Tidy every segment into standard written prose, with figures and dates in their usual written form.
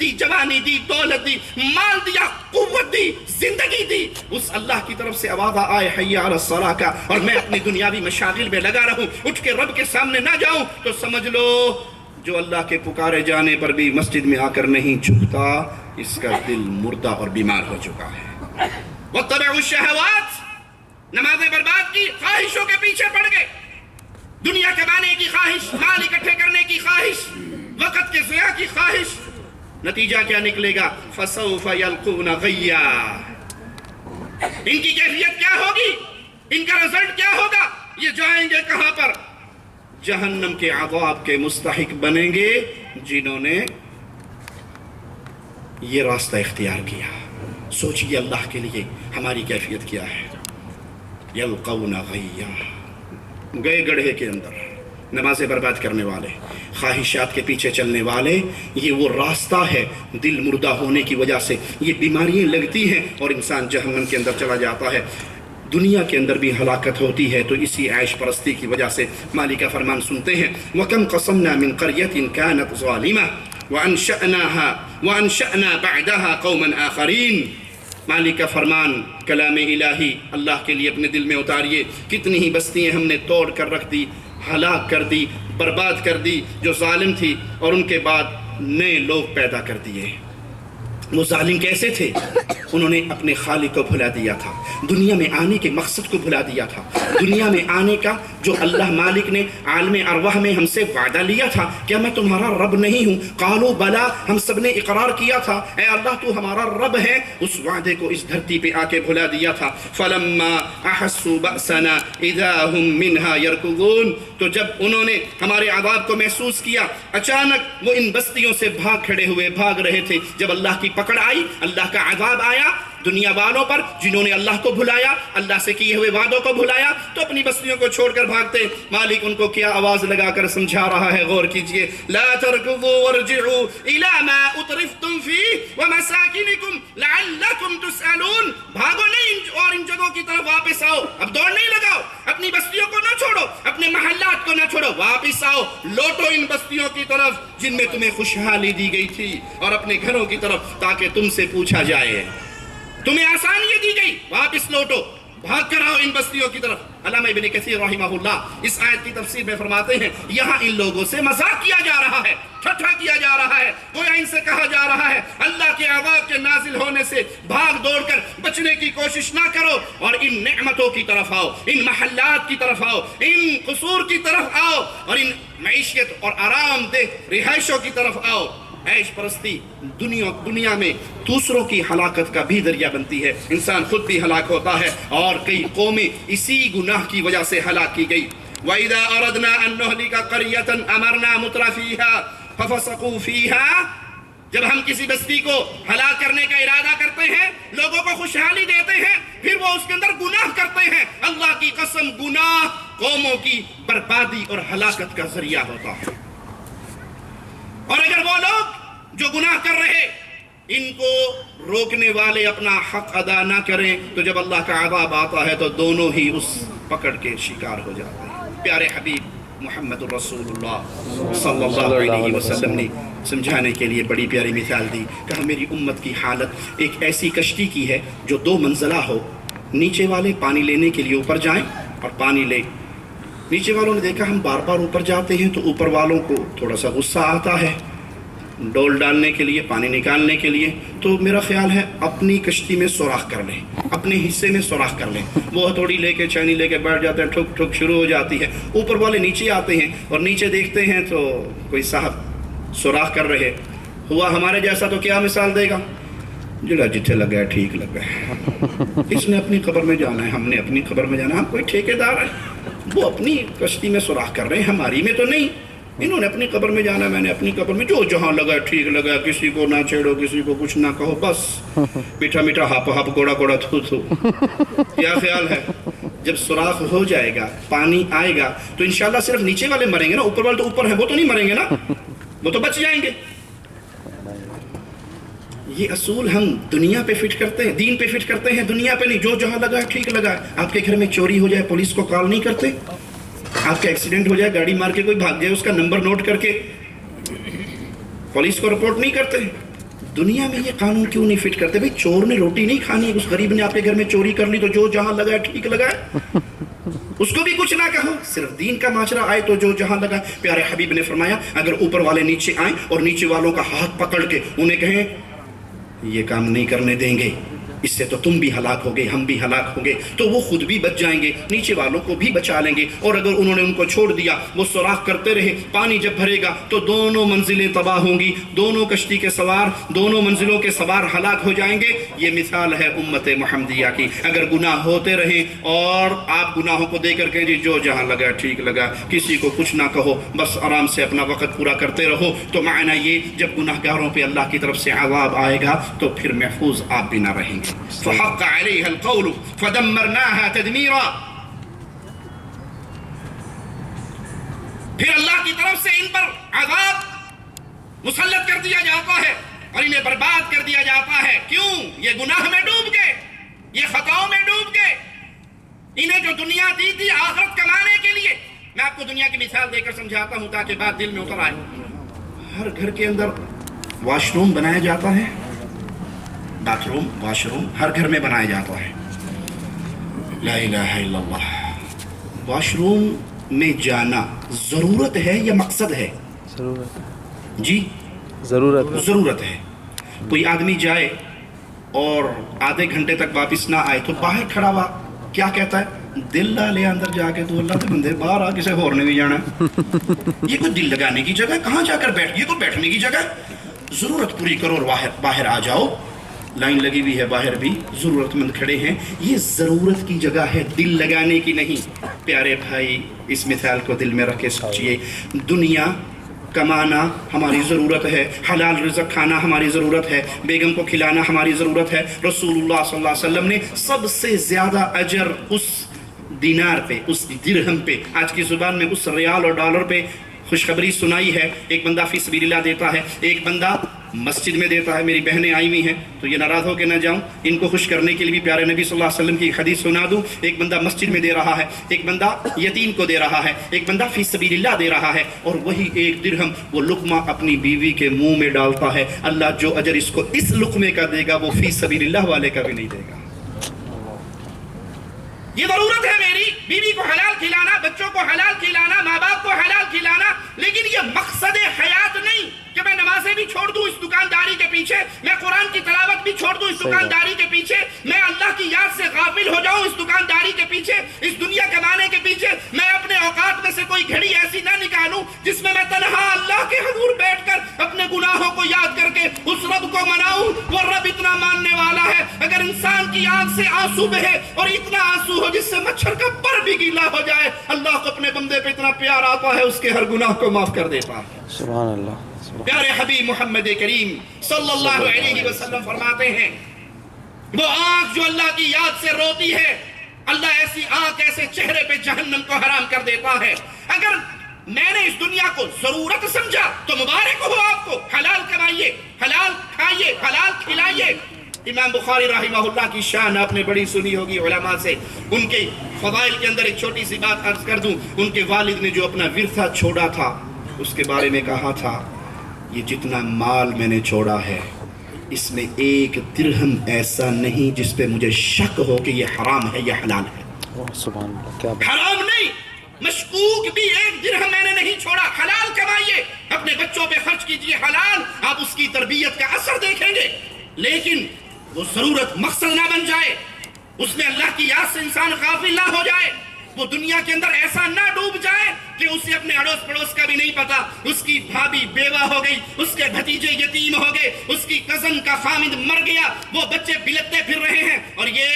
دی، جوانی دی، دولت دی، مال دیا، قوت دی، زندگی دی، اس اللہ کی طرف سے آواز آئے حی علی الصلاۃ کا، اور میں اپنی دنیاوی مشاغل میں لگا رہوں، اٹھ کے رب کے سامنے نہ جاؤں، تو سمجھ لو جو اللہ کے پکارے جانے پر بھی مسجد میں آ کر نہیں جھکتا، اس کا دل مردہ اور بیمار ہو چکا ہے۔ وَاتَّبَعُوا الشَّهَوَاتِ، نمازیں برباد کی، خواہشوں کے پیچھے پڑ گئے، دنیا کمانے کی خواہش، مال اکٹھے کرنے کی خواہش، وقت کے ضیاع کی خواہش، نتیجہ کیا نکلے گا؟ فَسَوْفَ يَلْقُونَ غَيًّا، ان کی کیفیت کیا ہوگی؟ ان کا رزلٹ کیا ہوگا؟ یہ جائیں گے کہاں پر؟ جہنم کے عذاب کے مستحق بنیں گے جنہوں نے یہ راستہ اختیار کیا۔ سوچئے اللہ کے لیے ہماری کیفیت کیا ہے۔ یلقون غیا، گئے گڑھے کے اندر، نمازیں برباد کرنے والے، خواہشات کے پیچھے چلنے والے، یہ وہ راستہ ہے، دل مردہ ہونے کی وجہ سے یہ بیماریاں لگتی ہیں اور انسان جہنم کے اندر چلا جاتا ہے۔ دنیا کے اندر بھی ہلاکت ہوتی ہے تو اسی عیش پرستی کی وجہ سے۔ مالک کا فرمان سنتے ہیں، وَكَمْ قَصَمْنَا مِنْ قَرْيَةٍ كَانَتْ ظَالِمَةً وَأَنْشَأْنَا بَعْدَهَا قَوْمًا آخَرِينَ۔ مالک کا فرمان کلام الہی اللہ کے لیے اپنے دل میں اتاریے، کتنی ہی بستیاں ہم نے توڑ کر رکھ دی، ہلاک کر دی، برباد کر دی جو ظالم تھی، اور ان کے بعد نئے لوگ پیدا کر دیے۔ وہ ظالم کیسے تھے؟ انہوں نے اپنے خالق کو بھلا دیا تھا، دنیا میں آنے کے مقصد کو بھلا دیا تھا، دنیا میں آنے کا جو اللہ مالک نے عالم ارواح میں ہم سے وعدہ لیا تھا، کیا میں تمہارا رب نہیں ہوں؟ قالوا بلا، ہم سب نے اقرار کیا تھا، اے اللہ تو ہمارا رب ہے، اس وعدے کو اس دھرتی پہ آ کے بھلا دیا تھا۔ فلما احسوا بأسنا اذا هم منها يركضون، تو جب انہوں نے ہمارے عذاب کو محسوس کیا، اچانک وہ ان بستیوں سے بھاگ کھڑے ہوئے، بھاگ رہے تھے۔ جب اللہ کی پکڑ آئی، اللہ کا عذاب آیا دنیا والوں پر جنہوں نے اللہ کو بھلایا، اللہ سے کیے ہوئے وعدوں کو بھلایا، تو اپنی بستیوں کو چھوڑ کر بھاگتے۔ مالک ان کو کیا آواز لگا کر سمجھا رہا ہے، غور کیجئے، لا تركضوا وارجعوا الى ما اترفتم فيه ومساكنكم لعلكم تسألون، بھاگو نہیں اور ان جگہوں کی طرف واپس آؤ، اب دوڑ نہیں لگاؤ، اپنی بستیوں کو نہ چھوڑو، اپنے محلات کو نہ چھوڑو، واپس آؤ، لوٹو ان بستیوں کی طرف جن میں تمہیں خوشحالی دی گئی تھی، اور اپنے گھروں کی طرف تاکہ تم سے پوچھا جائے، تمہیں آسانیاں دی گئی، واپس لوٹو، بھاگ کر آؤ ان بستیوں کی طرف۔ علامہ ابن کثیر رحمہ اللہ اس آیت کی تفسیر میں فرماتے ہیں، یہاں ان لوگوں سے مذاق کیا جا رہا ہے، ٹھٹھا کیا جا رہا ہے، گویا ان سے کہا جا رہا ہے اللہ کے عذاب کے نازل ہونے سے بھاگ دوڑ کر بچنے کی کوشش نہ کرو، اور ان نعمتوں کی طرف آؤ، ان محلات کی طرف آؤ، ان قصور کی طرف آؤ، اور ان معیشت اور آرام دہ رہائشوں کی طرف آؤ۔ عیش پرستی دنیا میں دوسروں کی ہلاکت کا بھی ذریعہ بنتی ہے، انسان خود بھی ہلاک ہوتا ہے، اور کئی قومیں اسی گناہ کی وجہ سے ہلاک کی گئی۔ وَإِذَا أَرَدْنَا أَن نُهْلِكَ قَرْيَةً أَمَرْنَا مُتْرَفِيهَا فَفَسَقُوا فِيهَا، جب ہم کسی بستی کو ہلاک کرنے کا ارادہ کرتے ہیں، لوگوں کو خوشحالی دیتے ہیں، پھر وہ اس کے اندر گناہ کرتے ہیں، اللہ کی قسم گناہ قوموں کی بربادی اور ہلاکت کا ذریعہ ہوتا ہے۔ اور اگر وہ لوگ جو گناہ کر رہے ان کو روکنے والے اپنا حق ادا نہ کریں، تو جب اللہ کا عذاب آتا ہے تو دونوں ہی اس پکڑ کے شکار ہو جاتے ہیں۔ پیارے حبیب محمد الرسول اللہ صلی اللہ علیہ وسلم نے سمجھانے کے لیے بڑی پیاری مثال دی، کہا میری امت کی حالت ایک ایسی کشتی کی ہے جو دو منزلہ ہو، نیچے والے پانی لینے کے لیے اوپر جائیں اور پانی لے، نیچے والوں نے دیکھا ہم بار بار اوپر جاتے ہیں تو اوپر والوں کو تھوڑا سا غصہ آتا ہے ڈول ڈالنے کے لیے، پانی نکالنے کے لیے، تو میرا خیال ہے اپنی کشتی میں سوراخ کر لیں، اپنے حصے میں سوراخ کر لیں۔ وہ ہتھوڑی لے کے چھینی لے کے بیٹھ جاتے ہیں، ٹھک ٹھک شروع ہو جاتی ہے، اوپر والے نیچے آتے ہیں اور نیچے دیکھتے ہیں تو کوئی صاحب سوراخ کر رہے، ہوا ہمارے جیسا تو کیا مثال دے گا؟ جڑا جتھے لگا ہے ٹھیک لگا ہے، اس نے اپنی قبر میں جانا ہے، ہم نے اپنی قبر میں جانا ہے، ہم کوئی ٹھیکیدار ہے، وہ اپنی کشتی میں سوراخ کر رہے ہیں، ہماری میں تو نہیں، انہوں نے اپنی قبر میں جانا، میں نے اپنی قبر میں، جو جہاں لگا ٹھیک لگا، کسی کو نہ چھیڑو، کسی کو کچھ نہ کہو، بس میٹھا میٹھا ہاپ ہاپ گوڑا گوڑا تھو تھو۔ کیا خیال ہے جب سوراخ ہو جائے گا، پانی آئے گا تو انشاءاللہ صرف نیچے والے مریں گے نا، اوپر والے تو اوپر ہیں، وہ تو نہیں مریں گے نا، وہ تو بچ جائیں گے۔ یہ اصول ہم دنیا پہ فٹ کرتے ہیں، دین پہ فٹ کرتے ہیں، دنیا پہ نہیں، جو جہاں لگا ہے ٹھیک لگا ہے۔ آپ کے گھر میں چوری ہو جائے پولیس کو کال نہیں کرتے؟ آپ کا ایکسیڈنٹ ہو جائے، گاڑی مار کے کوئی بھاگ جائے، اس کا نمبر نوٹ کر کے پولیس کو رپورٹ نہیں کرتے؟ دنیا میں یہ قانون کیوں نہیں فٹ کرتے؟ بھئی چور نے روٹی نہیں کھانی، اس غریب نے آپ کے گھر میں چوری کر لی تو جو جہاں لگا ہے ٹھیک لگا ہے، اس کو بھی کچھ نہ کہو، صرف دین کا ماجرا آئے تو جو جہاں لگا ہے۔ پیارے حبیب نے فرمایا اگر اوپر والے نیچے آئیں اور نیچے والوں کا ہاتھ پکڑ کے انہیں کہیں یہ کام نہیں کرنے دیں گے، اس سے تو تم بھی ہلاک ہوگے، ہم بھی ہلاک ہوں گے، تو وہ خود بھی بچ جائیں گے، نیچے والوں کو بھی بچا لیں گے۔ اور اگر انہوں نے ان کو چھوڑ دیا، وہ سوراخ کرتے رہے، پانی جب بھرے گا تو دونوں منزلیں تباہ ہوں گی، دونوں کشتی کے سوار، دونوں منزلوں کے سوار ہلاک ہو جائیں گے۔ یہ مثال ہے امت محمدیہ کی۔ اگر گناہ ہوتے رہیں اور آپ گناہوں کو دے کر کہیں جی جو جہاں لگا ٹھیک لگا، کسی کو کچھ نہ کہو، بس آرام سے اپنا وقت پورا کرتے رہو، تو معنی یہ جب گناہ گاروں پہ اللہ کی طرف سے عذاب آئے گا تو پھر محفوظ آپ بھی نہ رہیں گے۔ فحق عليها القول فدمرناها تدميرا۔ پھر اللہ کی طرف سے ان پر عذاب مسلط کر دیا جاتا ہے اور انہیں برباد کر دیا جاتا ہے۔ کیوں؟ یہ گناہ میں ڈوب گئے، یہ خطاؤں میں ڈوب گئے۔ انہیں جو دنیا دی تھی آخرت کمانے کے لیے، میں آپ کو دنیا کی مثال دے کر سمجھاتا ہوں تاکہ بات دل میں اتر آئے۔ ہر گھر کے اندر واش روم بنایا جاتا ہے، باتھ روم، واش روم ہر گھر میں بنایا جاتا ہے۔ لا الہ الا اللہ۔ واش روم میں جانا ضرورت ہے یا مقصد ہے؟ ضرورت جی ضرورت ہے۔ کوئی آدمی جائے اور آدھے گھنٹے تک واپس نہ آئے تو باہر کھڑا ہوا کیا کہتا ہے؟ دل لا لے اندر جا کے، تو اللہ کے بندے باہر آ کسے اور نے بھی جانا ہے۔ یہ کوئی دل لگانے کی جگہ، کہاں جا کر بیٹھ، یہ کوئی بیٹھنے کی جگہ؟ ضرورت پوری کرو اور باہر آ جاؤ۔ لائن لگی ہوئی ہے، باہر بھی ضرورت مند کھڑے ہیں، یہ ضرورت کی جگہ ہے، دل لگانے کی نہیں۔ پیارے بھائی اس مثال کو دل میں رکھ کے سوچئے، دنیا کمانا ہماری ضرورت ہے، حلال رزق کھانا ہماری ضرورت ہے، بیگم کو کھلانا ہماری ضرورت ہے۔ رسول اللہ صلی اللہ علیہ وسلم نے سب سے زیادہ اجر اس دینار پہ، اس درہم پہ، آج کی زبان میں اس ریال اور ڈالر پہ خوشخبری سنائی ہے۔ ایک بندہ فی سبیل اللہ دیتا ہے، ایک بندہ مسجد میں دیتا ہے۔ میری بہنیں آئی ہوئی ہیں تو یہ ناراض ہو کے نہ جاؤں، ان کو خوش کرنے کے لیے بھی پیارے نبی صلی اللہ علیہ وسلم کی حدیث سنا دوں۔ ایک بندہ مسجد میں دے رہا ہے، ایک بندہ یتیم کو دے رہا ہے، ایک بندہ فی سبیل اللہ دے رہا ہے، اور وہی ایک درہم وہ لقمہ اپنی بیوی کے منہ میں ڈالتا ہے۔ اللہ جو اجر اس کو اس لقمے کا دے گا وہ فی سبیل اللہ والے کا بھی نہیں دے گا۔ یہ ضرورت ہے میری، بیوی کو حلال کھلانا، بچوں کو حلال کھلانا، ماں باپ کو حلال کھلانا، لیکن یہ مقصد حیات نہیں کہ میں نمازیں بھی چھوڑ دوں اس دکانداری کے پیچھے، میں قرآن کی تلاوت بھی چھوڑ دوں اس دکانداری کے پیچھے، میں اللہ کی یاد سے غافل ہو جاؤں اس دکانداری کے پیچھے، اس دنیا کمانے کے پیچھے۔ میں اپنے اوقات میں سے کوئی گھڑی ایسی نہ نکالوں جس میں تنہا اللہ کے حضور بیٹھ کر اپنے گناہوں کو یاد کر کے اس رب کو مناؤں۔ وہ رب اتنا ماننے والا ہے، اگر انسان کی آنکھ سے آنسو بہے اور اتنا آنسو ہو جس سے مچھر کا پر بھی گیلا ہو جائے، اللہ کو اپنے بندے پہ اتنا پیار آتا ہے اس کے ہر گناہ کو معاف کر دیتا ہے۔ سبحان اللہ۔ پیارے حبیب محمد کریم صلی اللہ علیہ وسلم فرماتے ہیں وہ آنکھ جو اللہ کی یاد سے روتی ہے، اللہ ایسی آنکھ ایسے چہرے پہ جہنم کو حرام کر دیتا ہے۔ اگر میں نے اس دنیا کو ضرورت سمجھا تو مبارک ہو آپ کو، حلال کمائیے، حلال کھائیے، حلال کھلائیے۔ امام بخاری رحمہ اللہ کی شان آپ نے بڑی سنی ہوگی علماء سے، ان کے فضائل کے اندر ایک چھوٹی سی بات عرض کر دوں۔ ان کے والد نے جو اپنا ورثہ چھوڑا تھا اس کے بارے میں کہا تھا یہ جتنا مال میں نے چھوڑا ہے اس میں ایک درہم ایسا نہیں جس پہ مجھے شک ہو کہ یہ حرام ہے یا حلال ہے۔ سبحان اللہ، کیا بات۔ حرام نہیں، مشکوک بھی ایک درہم میں نے نہیں چھوڑا۔ حلال کمائیے، اپنے بچوں پہ خرچ کیجئے حلال، آپ اس کی تربیت کا اثر دیکھیں گے، لیکن وہ ضرورت مقصد نہ بن جائے، اس میں اللہ کی یاد سے انسان غافل نہ ہو جائے، وہ دنیا کے اندر ایسا نہ ڈوب جائے کہ اسے اپنے اڑوس پڑوس کا بھی نہیں پتا، اس کی بھابی بیوہ ہو گئی، اس کے بھتیجے یتیم ہو گئے، اس کی کزن کا خامد مر گیا، وہ بچے بلکتے پھر رہے ہیں، اور یہ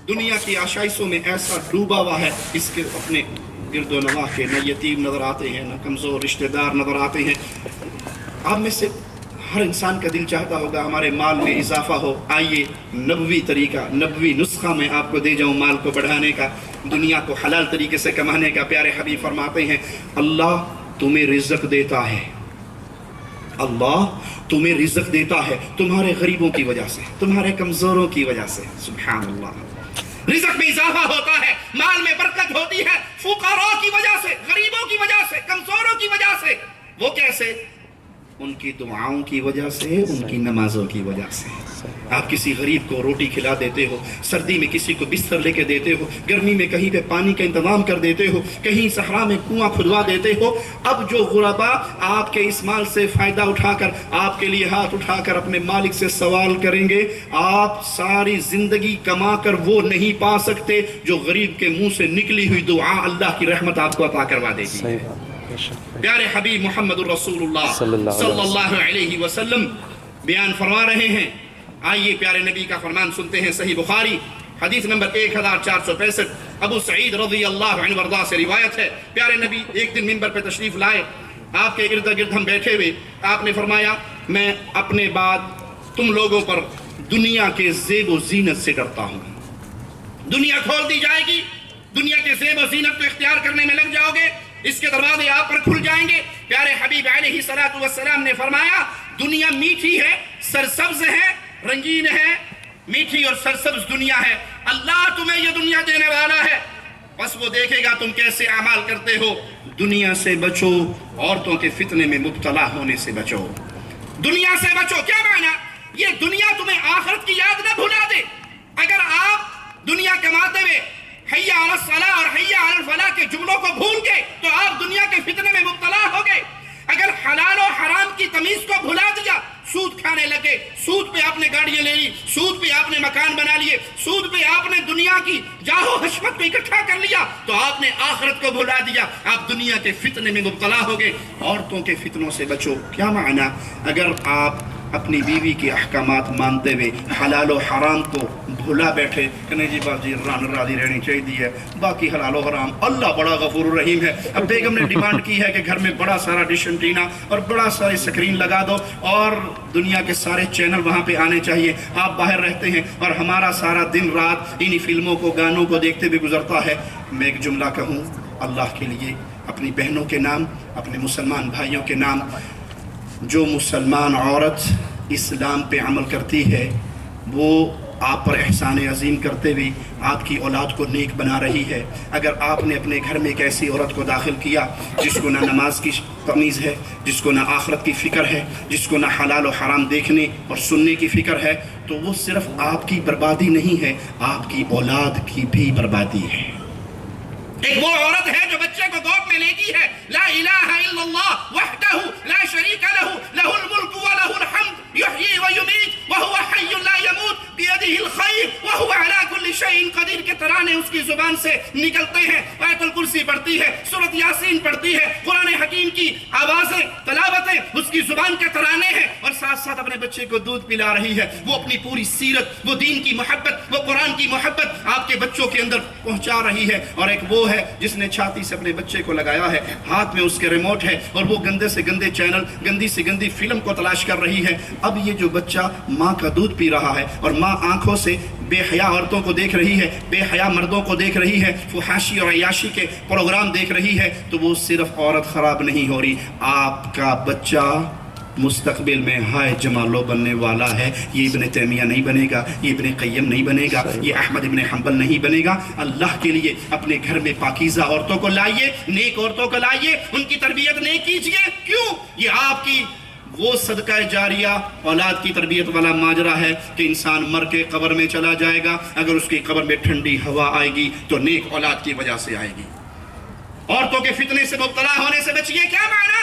دنیا کی آشائشوں میں ایسا ڈوبا ہوا ہے، اس کے اپنے گرد و نواح کے نہ یتیم نظر آتے ہیں، نہ کمزور رشتہ دار نظر آتے ہیں۔ آپ میں سے ہر انسان کا دل چاہتا ہوگا ہمارے مال میں اضافہ ہو، آئیے نبوی طریقہ، نبوی نسخہ میں آپ کو دے جاؤں مال کو بڑھانے کا، دنیا کو حلال طریقے سے کمانے کا۔ پیارے حبیب فرماتے ہیں اللہ تمہیں رزق دیتا ہے، اللہ تمہیں رزق دیتا ہے تمہارے غریبوں کی وجہ سے، تمہارے کمزوروں کی وجہ سے۔ سبحان اللہ، رزق میں اضافہ ہوتا ہے، مال میں برکت ہوتی ہے فقراء کی وجہ سے، غریبوں کی وجہ سے، کمزوروں کی وجہ سے۔ وہ کیسے؟ ان کی دعاؤں کی وجہ سے، ان کی نمازوں کی وجہ سے۔ آپ کسی غریب کو روٹی کھلا دیتے ہو، سردی میں کسی کو بستر لے کے دیتے ہو، گرمی میں کہیں پہ پانی کا انتظام کر دیتے ہو، کہیں صحرا میں کنواں کھدوا دیتے ہو۔ اب جو غربا آپ کے اس مال سے فائدہ اٹھا کر آپ کے لیے ہاتھ اٹھا کر اپنے مالک سے سوال کریں گے، آپ ساری زندگی کما کر وہ نہیں پا سکتے جو غریب کے منہ سے نکلی ہوئی دعا اللہ کی رحمت آپ کو عطا کروا دے گی۔ پیارے حبیب محمد الرسول اللہ صلی اللہ علیہ وسلم بیان فرما رہے ہیں۔ آئیے پیارے نبی کا فرمان سنتے ہیں۔ صحیح بخاری حدیث نمبر 1465، ابو سعید رضی اللہ عنہ وارضاہ سے روایت ہے۔ پیارے نبی ایک دن منبر پہ تشریف لائے، آپ کے ارد گرد ہم بیٹھے ہوئے، آپ نے فرمایا میں اپنے بعد تم لوگوں پر دنیا کے زیب و زینت سے ڈرتا ہوں۔ دنیا کھول دی جائے گی، دنیا کے زیب و زینت کو اختیار کرنے میں لگ جاؤ گے، اس کے دروازے آپ پر کھل جائیں گے۔ پیارے حبیب علیہ السلام نے فرمایا دنیا میٹھی ہے، سرسبز ہے، رنگین ہے، میٹھی اور سرسبز دنیا ہے، اللہ تمہیں یہ دنیا دینے والا ہے، بس وہ دیکھے گا تم کیسے اعمال کرتے ہو۔ دنیا سے بچو، عورتوں کے فتنے میں مبتلا ہونے سے بچو۔ دنیا سے بچو کیا معنی؟ یہ دنیا تمہیں آخرت کی یاد نہ بھلا دے۔ اگر آپ دنیا کماتے ہوئے حی علی الصلاۃ اور حی علی الفلاح کے جملوں کو بھول گئے تو آپ دنیا کے فتنے میں مبتلا ہو گئے۔ اگر حلال و حرام کی تمیز کو بھلا دیا، سود کھانے لگے، سود پہ آپ نے گاڑیاں لے لی، سود پہ آپ نے مکان بنا لیے، سود پہ آپ نے دنیا کی جاہ و حشمت کو اکٹھا کر لیا، تو آپ نے آخرت کو بھلا دیا، آپ دنیا کے فتنے میں مبتلا ہو گئے۔ عورتوں کے فتنوں سے بچو کیا معنی؟ اگر آپ اپنی بیوی کے احکامات مانتے ہوئے حلال و حرام کو بھلا بیٹھے کہ نہیں جی باپ جی راضی رہنی چاہیے، باقی حلال و حرام اللہ بڑا غفور الرحیم ہے۔ اب بیگم نے ڈیمانڈ کی ہے کہ گھر میں بڑا سارا ڈش انٹینا اور بڑا ساری سکرین لگا دو اور دنیا کے سارے چینل وہاں پہ آنے چاہیے، آپ باہر رہتے ہیں اور ہمارا سارا دن رات انہی فلموں کو گانوں کو دیکھتے ہوئے گزرتا ہے۔ میں ایک جملہ کہوں اللہ کے لیے، اپنی بہنوں کے نام، اپنے مسلمان بھائیوں کے نام، جو مسلمان عورت اسلام پہ عمل کرتی ہے وہ آپ پر احسان عظیم کرتے ہوئے آپ کی اولاد کو نیک بنا رہی ہے۔ اگر آپ نے اپنے گھر میں ایک ایسی عورت کو داخل کیا جس کو نہ نماز کی تمیز ہے، جس کو نہ آخرت کی فکر ہے، جس کو نہ حلال و حرام دیکھنے اور سننے کی فکر ہے، تو وہ صرف آپ کی بربادی نہیں ہے، آپ کی اولاد کی بھی بربادی ہے۔ ایک وہ عورت ہے جو بچے کو گود میں لیتی ہے، لا الہ الا اللہ وحدہ لا شریک لہ، لہ الملک و لہ الحمد، یحیی و یمیت وہو حی لا یموت، بیدہ الخیر وہو علی کل شیء قدیر کے ترانے اس کی زبان سے نکلتے ہیں۔ آیت الکرسی پڑھتی ہے، سورۃ یاسین پڑھتی ہے، قرآن حکیم کی آوازیں تلاوتیں اس کی زبان کے ترانے ہیں، اور ساتھ ساتھ اپنے بچے کو دودھ پلا رہی ہے۔ وہ اپنی پوری سیرت، وہ دین کی محبت، وہ قرآن کی محبت آپ کے بچوں کے اندر پہنچا رہی ہے۔ اور ایک وہ ہے جس نے چھاتی سے اپنے بچے کو لگایا ہے، ہاتھ میں اس کے ریموٹ ہے اور وہ گندے سے گندے چینل، گندی سے گندی فلم کو تلاش کر رہی ہے۔ اب یہ جو بچہ ماں کا دودھ پی رہا ہے اور ماں آنکھوں سے بے حیا عورتوں کو دیکھ رہی ہے، بے حیا مردوں کو دیکھ رہی ہے، فحاشی اور عیاشی کے پروگرام دیکھ رہی ہے، تو وہ صرف عورت خراب نہیں ہو رہی، آپ کا بچہ مستقبل میں ہائے جمالو بننے والا ہے۔ یہ ابن تیمیہ نہیں بنے گا، یہ ابن قیم نہیں بنے گا، یہ احمد ابن حنبل نہیں بنے گا۔ اللہ کے لیے اپنے گھر میں پاکیزہ عورتوں کو لائیے، نیک عورتوں کو لائیے، ان کی تربیت نیک کیجیے۔ کیوں؟ یہ آپ کی وہ صدقہ جاریہ اولاد کی تربیت والا ماجرا ہے کہ انسان مر کے قبر میں چلا جائے گا، اگر اس کی قبر میں ٹھنڈی ہوا آئے گی تو نیک اولاد کی وجہ سے آئے گی۔ عورتوں کے فتنے سے مبتلا ہونے سے بچیے۔ کیا معنی؟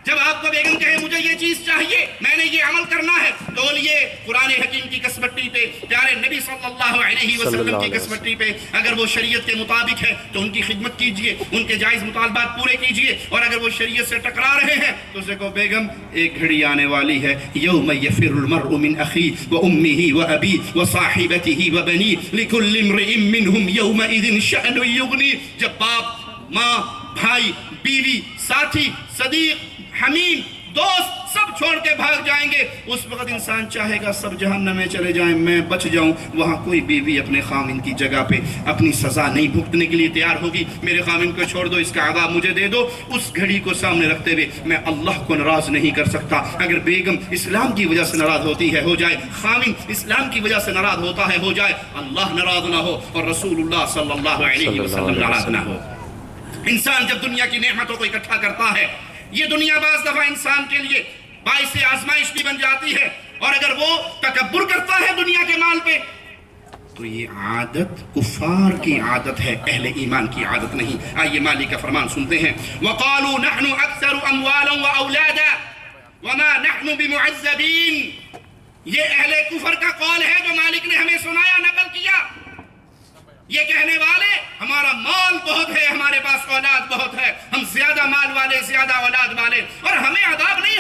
جب آپ کو بیگم کہے مجھے یہ چیز چاہیے، میں نے یہ عمل کرنا ہے، تو یہ قرآن حکیم کی کسوٹی پہ، پیارے نبی صلی اللہ علیہ وسلم کی کسوٹی پہ اگر وہ شریعت کے مطابق ہے تو ان کی خدمت کیجئے، ان کے جائز مطالبات پورے کیجئے، اور اگر وہ شریعت سے ٹکرا رہے ہیں تو اسے کہو بیگم ایک گھڑی آنے والی ہے، یوم یفر المرء من اخیہ وامہ وابیہ وصاحبتہ وبنیہ لکل امرئ منہم یومئذ شأن یغنیہ۔ جب باپ، ماں، بھائی، بیوی، ساتھی، صدیق، حمیم، دوست سب چھوڑ کے بھاگ جائیں گے، اس وقت انسان چاہے گا سب جہنم میں چلے جائیں، میں بچ جاؤں۔ وہاں کوئی بیوی اپنے خامن کی جگہ پہ اپنی سزا نہیں بھگتنے کے لیے تیار ہوگی۔ میرے خامن کو چھوڑ دو، اس کا عذاب مجھے دے دو۔ اس گھڑی کو سامنے رکھتے ہوئے میں اللہ کو ناراض نہیں کر سکتا۔ اگر بیگم اسلام کی وجہ سے ناراض ہوتی ہے ہو جائے، خامن اسلام کی وجہ سے ناراض ہوتا ہے ہو جائے، اللہ ناراض نہ ہو اور رسول اللہ صلی اللہ علیہ وسلم ناراض نہ ہو۔ انسان جب دنیا کی نعمتوں کو اکٹھا کرتا ہے، یہ دنیا بعض دفعہ انسان کے لیے باعث آزمائش بھی بن جاتی ہے. اور اگر وہ تکبر کرتا ہے دنیا کے مال پہ تو یہ عادت کفار کی عادت ہے، اہل ایمان کی عادت نہیں. آئیے مالک کا فرمان سنتے ہیں. وَقَالُوا نَحْنُ أَكْثَرُ أَمْوَالًا وَأَوْلَادًا وَمَا نَحْنُ بِمُعَذَّبِينَ. یہ اہل کفر کا قول ہے جو مالک نے ہمیں سنایا، نقل کیا. یہ کہنے والے ہمارا مال بہت ہے، ہمارے پاس اولاد بہت ہے، ہم زیادہ مال والے، زیادہ اولاد والے، اور ہمیں عذاب نہیں